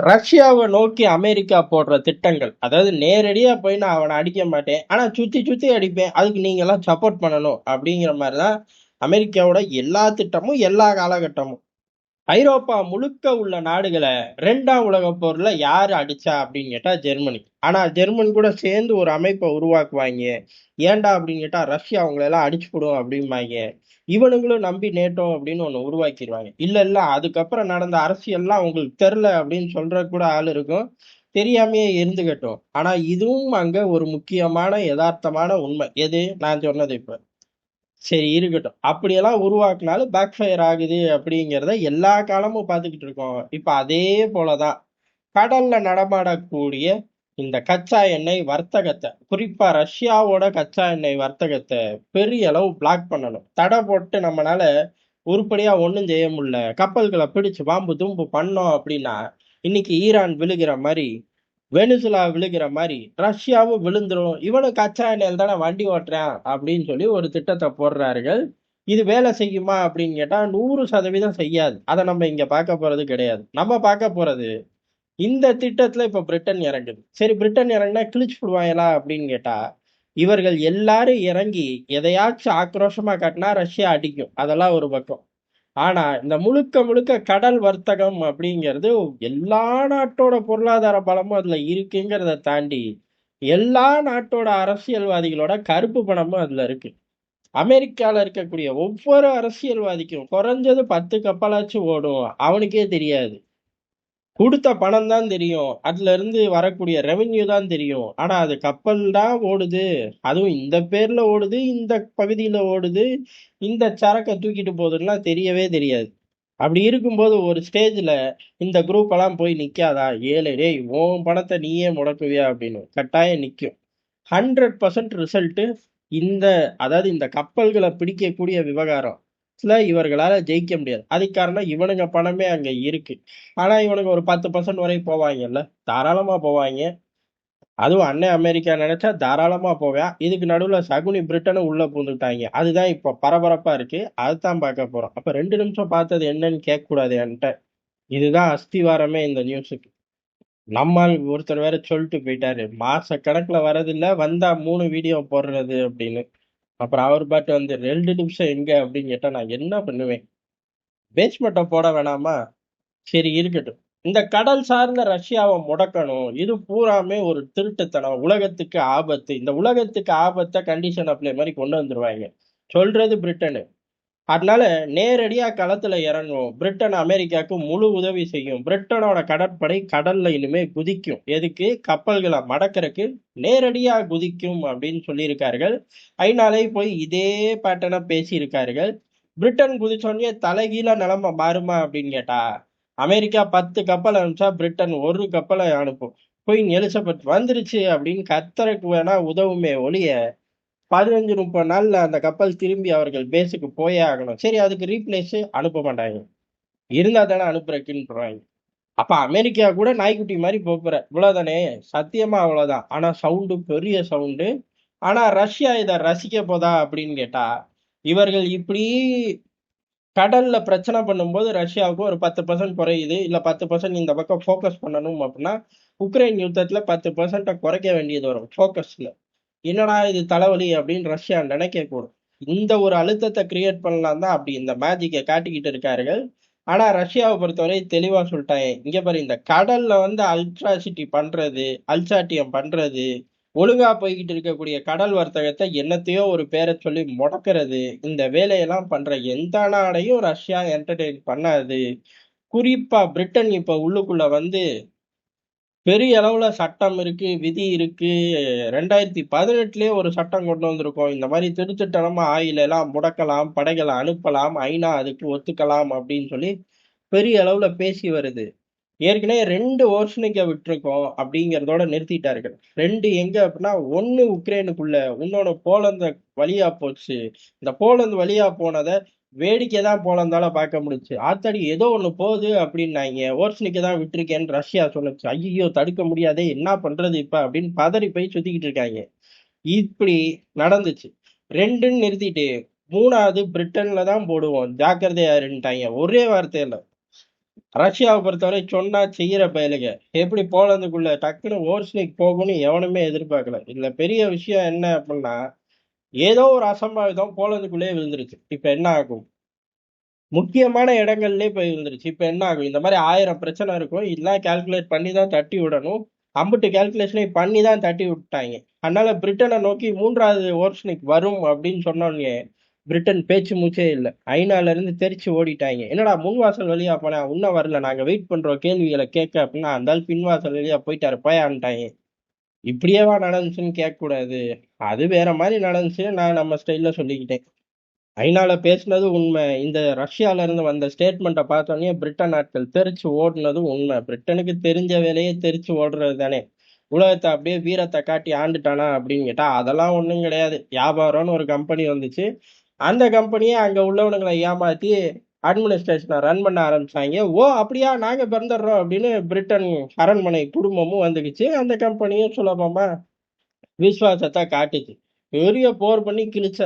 ரஷ்யாவை நோக்கி அமெரிக்கா போடுற திட்டங்கள், அதாவது நேரடியா போய் நான் அவனை அடிக்க மாட்டேன், ஆனா சுத்தி சுத்தி அடிப்பேன், அதுக்கு நீங்க எல்லாம் சப்போர்ட் பண்ணணும் அப்படிங்கிற மாதிரிதான் அமெரிக்காவோட எல்லா திட்டமும் எல்லா காலகட்டமும். ஐரோப்பா முழுக்க உள்ள நாடுகளை 2ஆம் உலகப் போர்ல யாரு அடிச்சா அப்படின்னு கேட்டா ஜெர்மனி. ஆனா ஜெர்மன் கூட சேர்ந்து ஒரு அமைப்பை உருவாக்குவாங்க. ஏன்டா அப்படின்னு கேட்டா ரஷ்யா அவங்களை எல்லாம் அடிச்சு போடும் அப்படிம்பாங்க. இவனுங்களும் நம்பி நேட்டோ அப்படின்னு ஒண்ணு உருவாக்கிடுவாங்க. இல்ல இல்ல அதுக்கப்புறம் நடந்த அரசியல்லாம் உங்களுக்கு தெரியல அப்படின்னு சொல்ற கூட ஆள் இருக்கும். தெரியாமையே இருந்துகட்டும். ஆனா இதுவும் அங்க ஒரு முக்கியமான யதார்த்தமான உண்மை. எது நான் சொன்னது இப்ப. சரி இருக்கட்டும். அப்படியெல்லாம் உருவாக்குனாலும் பேக் ஃபயர் ஆகுது அப்படிங்கிறத எல்லா காலமும் பார்த்துக்கிட்டு இருக்கோம். இப்ப அதே போலதான் கடல்ல நடமாடக்கூடிய இந்த கச்சா எண்ணெய் வர்த்தகத்தை, குறிப்பா ரஷ்யாவோட கச்சா எண்ணெய் வர்த்தகத்தை பெரிய அளவு பிளாக் பண்ணணும். தடை போட்டு நம்மனால உருப்படியா ஒண்ணும் செய்ய முடியல. கப்பல்களை பிடிச்சு வாம்பு தூம்பு பண்ணோம் அப்படின்னா, இன்னைக்கு ஈரான் விழுகிற மாதிரி, வெனிசுலா விழுகிற மாதிரி ரஷ்யாவும் விழுந்துரும். இவனும் கச்சா எண்ணெயில் தானே வண்டி ஓட்டுறான் அப்படின்னு சொல்லி ஒரு திட்டத்தை போடுறார்கள். இது வேலை செய்யுமா அப்படின்னு கேட்டா 100% செய்யாது. அதை நம்ம இங்க பார்க்க போறது கிடையாது. நம்ம பார்க்க போறது இந்த திட்டத்துல இப்ப பிரிட்டன் இறங்குது. சரி பிரிட்டன் இறங்குனா கிழிச்சு புடுவாங்களா அப்படின்னு கேட்டா, இவர்கள் எல்லாரும் இறங்கி எதையாச்சும் ஆக்ரோஷமா காட்டினா ரஷ்யா அடிக்கும். அதெல்லாம் ஒரு பக்கம். ஆனா இந்த முழுக்க முழுக்க கடல் வர்த்தகம் அப்படிங்கிறது எல்லா நாட்டோட பொருளாதார பலமும் அதுல இருக்குங்கிறத தாண்டி, எல்லா நாட்டோட அரசியல்வாதிகளோட கருப்பு பணமும் அதுல இருக்கு. அமெரிக்கால இருக்கக்கூடிய ஒவ்வொரு அரசியல்வாதிக்கும் குறைஞ்சது 10 கப்பலாச்சும் ஓடும். அவனுக்கே தெரியாது. குடுத்த பணம் தான் தெரியும். அதுல இருந்து வரக்கூடிய ரெவென்யூ தான் தெரியும். ஆனா அது கப்பல் தான் ஓடுது. அதுவும் இந்த பேர்ல ஓடுது, இந்த பகுதியில ஓடுது, இந்த சரக்க தூக்கிட்டு போகுதுன்னுலாம் தெரியவே தெரியாது. அப்படி இருக்கும்போது ஒரு ஸ்டேஜ்ல இந்த குரூப் எல்லாம் போய் நிக்காதா? "ஏலே டேய் உன் பணத்த நீயே முடக்குவியா?" அப்படின்னு. கட்டாயம் நிக்கும். 100% ரிசல்ட் இந்த அதாவது இந்த கப்பல்கள பிடிக்கக்கூடிய விவகாரத்துல இவர்களால ஜெயிக்க முடியாது. அதுக்கு காரணம் இவனுங்க பணமே அங்க இருக்கு. ஆனா இவனுங்க ஒரு 10% வரை போவாங்கல்ல. தாராளமா போவாங்க. அதுவும் அண்ணன் அமெரிக்கா நினைச்சா தாராளமா போவான். இதுக்கு நடுவுல சகுனி பிரிட்டனும் உள்ள பூந்துட்டாங்க. அதுதான் இப்ப பரபரப்பா இருக்கு. அதத்தான் பார்க்க போறோம். அப்ப 2 நிமிஷம் பார்த்தது என்னன்னு கேட்க கூடாது என்கிட்ட. இதுதான் அஸ்திவாரமே இந்த நியூஸுக்கு. நம்மாள் ஒருத்தர் வேற சொல்லிட்டு போயிட்டாரு. மாச கணக்குல வரதில்ல, வந்தா 3 வீடியோ போடுறது அப்படின்னு. அப்புறம் அவர் பாட்டு வந்து 2 நிமிஷம் எங்க அப்படின்னு கேட்டா நான் என்ன பண்ணுவேன்? பேஸ்மெண்ட்ட போட வேணாமா? சரி இருக்கட்டும். இந்த கடல் சார்ந்த ரஷ்யாவ முடக்கணும். இது பூராமே ஒரு திருட்டுத்தனம். உலகத்துக்கு ஆபத்து. இந்த உலகத்துக்கு ஆபத்த கண்டிஷன் அப்ளை மாரி கொண்டு வந்துருவாய்ங்க. சொல்றது பிரிட்டனு. அதனால நேரடியா களத்துல இறங்கும். பிரிட்டன் அமெரிக்காவுக்கு முழு உதவி செய்யும். பிரிட்டனோட கடற்படை கடல்ல இனிமே குதிக்கும். எதுக்கு? கப்பல்கள மடக்கறக்கு நேரடியா குதிக்கும் அப்படின்னு சொல்லியிருக்கார்கள். ஐநாலே போய் இதே பேட்டர்ன பேசியிருக்கார்கள். பிரிட்டன் குதிச்சோனே தலைகீழா நிலைமை மாறுமா அப்படின்னு கேட்டா, அமெரிக்கா 10 கப்பல் அனுப்பிச்சா பிரிட்டன் 1 கப்பல அனுப்பும். குயின் எலிசபெத் வந்துருச்சு அப்படின்னு கர்த்தருக்கு வேணா உதவுமே ஒழிய 15, 30 நாள்ல அந்த கப்பல் திரும்பி அவர்கள் பேஸுக்கு போயே ஆகணும். சரி அதுக்கு ரீப்ளேஸ் அனுப்ப மாட்டாங்க. இருந்தா தானே அனுப்புறதுக்குன்றாங்க. அப்ப அமெரிக்கா கூட நாய்க்குட்டி மாரி போப்போற. இவ்வளவுதானே. சத்தியமா அவ்வளவுதான். ஆனா சவுண்டு பெரிய சவுண்டு. ஆனா ரஷ்யா இத ரசிக்க போதா அப்படின்னு கேட்டா, இவர்கள் இப்படி கடல்ல பிரச்சனை பண்ணும்போது ரஷ்யாவுக்கு ஒரு 10% குறையுது. இல்ல 10% இந்த பக்கம் ஃபோக்கஸ் பண்ணணும் அப்படின்னா, உக்ரைன் யுத்தத்துல 10% குறைக்க வேண்டியது வரும் ஃபோக்கஸ்ல. என்னடா இது தலைவலி அப்படின்னு ரஷ்யா நினைக்கக்கூடும். இந்த ஒரு அழுத்தத்தை கிரியேட் பண்ணலாம் தான் அப்படி இந்த மேஜிக்கை காட்டிக்கிட்டு இருக்கார்கள். ஆனா ரஷ்யாவை பொறுத்தவரை தெளிவா சொல்லிட்டாங்க. இங்க பாரு இந்த கடல்ல வந்து அல்ட்ராசிட்டி பண்றது, அல்சாட்டியம் பண்றது, ஒழுங்கா போய்கிட்டு இருக்கக்கூடிய கடல் வர்த்தகத்தை என்னத்தையோ ஒரு பேரை சொல்லி முடக்கிறது, இந்த வேலையெல்லாம் பண்ற எந்த நாடையும் ரஷ்யா என்டர்டெயின் பண்ணாது. குறிப்பா பிரிட்டன் இப்ப உள்ளுக்குள்ள வந்து பெரிய அளவுல சட்டம் இருக்கு, விதி இருக்கு. 2018லயே ஒரு சட்டம் கொண்டு வந்திருக்கோம். இந்த மாரி திருட்டுத்தனமா ஆயில் எல்லாம் முடக்கலாம், படைகள அனுப்பலாம், ஐநா அதுக்கு ஒத்துக்கலாம் அப்படின்னு சொல்லி பெரிய அளவுல பேசி வருது. ஏற்கனவே 2 ஓர்ஷனிக்க விட்டுருக்கோம் அப்படிங்கிறதோட நிறுத்திட்டார்கள். 2 எங்க அப்படின்னா, 1 உக்ரைனுக்குள்ள, இன்னொன்னு போலந்து வழியா போச்சு. இந்த போலந்து வழியா போனத வேடிக்கை தான் போலந்தால பார்க்க முடிஞ்சுச்சு. ஆத்தாடி ஏதோ ஒண்ணு போகுது அப்படின்னாய்ங்க. ஓர்ஷனிக்க தான் விட்டுருக்கேன்னு ரஷ்யா சொல்லுச்சு. ஐய்யய்யோ! தடுக்க முடியாதே! என்ன பண்றது இப்ப? அப்படின்னு பதறி போய் சுத்திக்கிட்டு இருக்காய்ங்க. இப்படி நடந்துச்சு. 2ன்னு நிறுத்திட்டு 3வது பிரிட்டன்ல தான் போடுவோம். ஜாக்கிரதையா இருன்ட்டாய்ங்க. ஒரே வார்த்தையில. ரஷ்யாவை பொறுத்தவரை சொன்னா செய்யற பயலுக. எப்படி போலந்துக்குள்ள டக்குன்னு ஓர்ஸ்னிக் போகும்னு எவனுமே எதிர்பார்க்கல. இதுல பெரிய விஷயம் என்ன அப்படின்னா, ஏதோ ஒரு அசம்பாவிதம் போலந்துக்குள்ளேயே விழுந்துருச்சு. இப்ப என்ன ஆகும்? முக்கியமான இடங்கள்லயே போய் விழுந்துருச்சு. இப்ப என்ன ஆகும்? இந்த மாதிரி 1000 பிரச்சனை இருக்கும். இதெல்லாம் கால்குலேட் பண்ணி தான் தட்டி விடணும். அம்புட்டு கால்குலேஷனையும் பண்ணி தான் தட்டி விட்டாங்க. அதனால பிரிட்டனை நோக்கி 3வது ஓர்ஸ்னிக் வரும் அப்படின்னு சொன்னோடனே பிரிட்டன் பேச்சு மூச்சே இல்ல. ஐநால இருந்து தெரிச்சு ஓடிட்டாங்க. என்னடா முன் வாசல் வழியா போனா இன்னும் வரல, நாங்க வெயிட் பண்றோம் கேள்விகளை கேட்க அப்படின்னா அந்த ஆள் பின் வாசல் வழியா போயிட்டாரு போயான்ட்டாங்க. இப்படியேவா நடந்துச்சுன்னு கேட்க கூடாது. அது வேற மாதிரி நடந்துச்சு. நான் நம்ம ஸ்டைல்ல சொல்லிக்கிட்டேன். ஐநால பேசுனது உண்மை. இந்த ரஷ்யால இருந்து வந்த ஸ்டேட்மெண்ட்டை பார்த்தோன்னே பிரிட்டன் நாட்கள் தெரிச்சு ஓடுனது உண்மை. பிரிட்டனுக்கு தெரிஞ்ச வேலையே தெரிச்சு ஓடுறது தானே. உலகத்தை அப்படியே வீரத்தை காட்டி ஆண்டுட்டானா அப்படின்னு கேட்டா அதெல்லாம் ஒண்ணும் கிடையாது. வியாபாரம்னு ஒரு கம்பெனி வந்துச்சு. அந்த கம்பெனியே அங்க உள்ளவனுங்களை ஏமாத்தி அட்மினிஸ்ட்ரேஷனை ரன் பண்ண ஆரம்பிச்சாங்க. ஓ அப்படியா, நாங்க பிறந்துடுறோம் அப்படின்னு பிரிட்டன் அரண்மனை குடும்பமும் வந்துக்குச்சு. அந்த கம்பெனியும் சுலபமா விசுவாசத்தை காட்டுச்சு. பெரிய போர் பண்ணி கிழிச்ச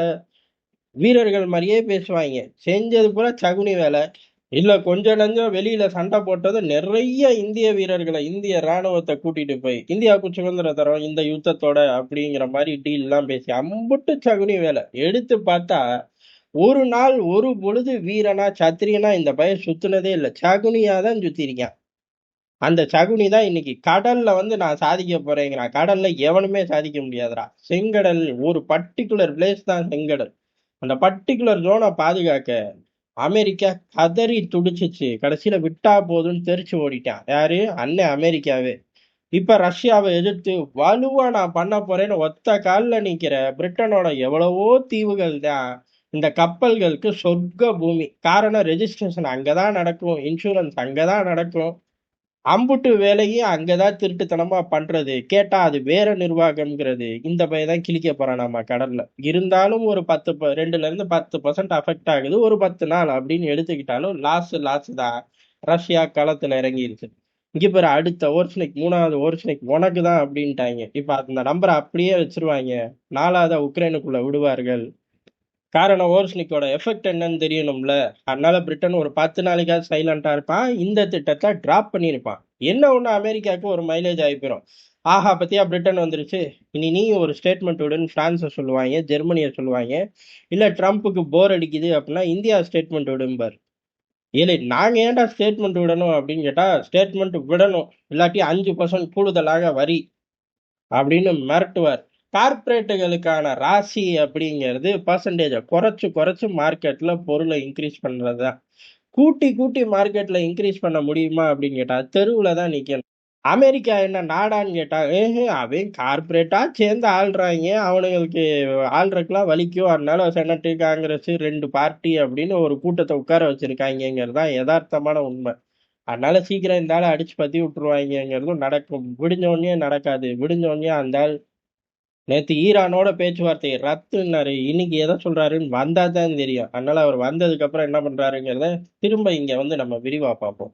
வீரர்கள் மாதிரியே பேசுவாங்க. செஞ்சது பூரா சகுனி வேலை. இல்ல கொஞ்சம் நஞ்சம் வெளியில சண்டை போட்டது நிறைய இந்திய வீரர்களை, இந்திய ராணுவத்தை கூட்டிட்டு போய் இந்தியாவுக்கு சுதந்திரம் தரோம் இந்த யுத்தத்தோட அப்படிங்கிற மாதிரி டீல் எல்லாம் பேசி அம்புட்டு சகுனி வேலை. எடுத்து பார்த்தா ஒரு நாள் ஒரு பொழுது வீரனா சத்திரியனா இந்த பையன் சுத்துனதே இல்ல. சகுனியா தான் சுத்தி இருக்கான். அந்த சகுனி தான் இன்னைக்கு கடல்ல வந்து நான் சாதிக்க போறேங்கிறான். கடல்ல எவனுமே சாதிக்க முடியாதுடா. செங்கடல் ஒரு பர்ட்டிகுலர் பிளேஸ் தான் செங்கடல். அந்த பர்ட்டிகுலர் ஜோனை பாதுகாக்க அமெரிக்கா கதறி துடிச்சிச்சு. கடைசியில விட்டா போதும்னு தெரிச்சு ஓடிட்டான். யாரு? அண்ணன் அமெரிக்காவே. இப்ப ரஷ்யாவை எதிர்த்து வலுவா நான் பண்ண போறேன்னு ஒத்த கால்ல நிக்கிற பிரிட்டனோட எவ்வளவோ தீவுகள் தான் இந்த கப்பல்களுக்கு சொர்க்க பூமி. காரணம் ரெஜிஸ்ட்ரேஷன் அங்கதான் நடக்கும், இன்சூரன்ஸ் அங்கதான் நடக்கும். அம்புட்டு வேலையும் அங்கதான் திருட்டுத்தனமா பண்றது. கேட்டா அது வேற நிர்வாகம்ங்கிறது. இந்த பையன் தான் கிழிக்க போறான் நம்ம கடல்ல. இருந்தாலும் ஒரு 2ல இருந்து 10% அஃபெக்ட் ஆகுது. ஒரு 10 நாள் அப்படின்னு எடுத்துக்கிட்டாலும் லாஸ் தான். ரஷ்யா களத்துல இறங்கிருச்சு. இங்க பாரு, அடுத்த ஓர்ஸ்னிக் 3வது ஓர்ஸ்னிக் உனக்கு தான் அப்படின்ட்டாங்க. இப்ப அந்த நம்பரை அப்படியே வச்சிருவாங்க. 4வது உக்ரைனுக்குள்ள விடுவார்கள். காரணம் ஓர்ஸ்னிக்கோட எஃபெக்ட் என்னன்னு தெரியணும்ல. அதனால பிரிட்டன் ஒரு 10 நாளைக்காவது சைலண்டா இருப்பான். இந்த திட்டத்தை டிராப் பண்ணியிருப்பான். என்ன ஒண்ணு, அமெரிக்காவுக்கு ஒரு மைலேஜ் ஆகி போயிடும். ஆஹா பத்தியா பிரிட்டன் வந்துருச்சு, இனி நீ ஒரு ஸ்டேட்மெண்ட் விடுன்னு பிரான்ஸை சொல்லுவாங்க, ஜெர்மனியை சொல்லுவாங்க. இல்ல ட்ரம்ப்புக்கு போர் அடிக்குது அப்படின்னா இந்தியா ஸ்டேட்மெண்ட் விடும்பார். ஏலே நாங்க ஏன்டா ஸ்டேட்மெண்ட் விடணும் அப்படின்னு கேட்டா ஸ்டேட்மெண்ட் விடணும், இல்லாட்டி 5% கூடுதலாக வரி அப்படின்னு மிரட்டுவார். கார்ப்பரேட்டுகளுக்கான ராசி அப்படிங்கிறது பர்சன்டேஜை குறைச்சு குறைச்சு மார்க்கெட்ல பொருளை இன்க்ரீஸ் பண்றதுதான். கூட்டி கூட்டி மார்க்கெட்ல இன்க்ரீஸ் பண்ண முடியுமா அப்படின்னு கேட்டா தெருவுல தான் நிக்கணும். அமெரிக்கா என்ன நாடான்னு கேட்டா அவன் கார்ப்பரேட்டா சேர்ந்து ஆள்றாங்க, அவனுங்களுக்கு ஆள்றதுக்குலாம் வலிக்கும். அதனால செனட்டு காங்கிரஸ் 2 பார்ட்டி அப்படின்னு ஒரு கூட்டத்தை உட்கார வச்சிருக்காங்கிறது தான் யதார்த்தமான உண்மை. அதனால சீக்கிரம் இந்த ஆளை அடிச்சு பத்தி விட்டுருவாங்கிறதும் நடக்கும். விடிஞ்ச உடனே நடக்காது. விடிஞ்ச உடனே அந்த ஆள் நேத்து ஈரானோட பேச்சுவார்த்தை ரத்துன்னாரு. இன்னைக்கு எதை சொல்றாருன்னு வந்தா தான் தெரியும். அதனால அவர் வந்ததுக்கு அப்புறம் என்ன பண்றாருங்கிறத திரும்ப இங்க வந்து நம்ம விரிவா பார்ப்போம்.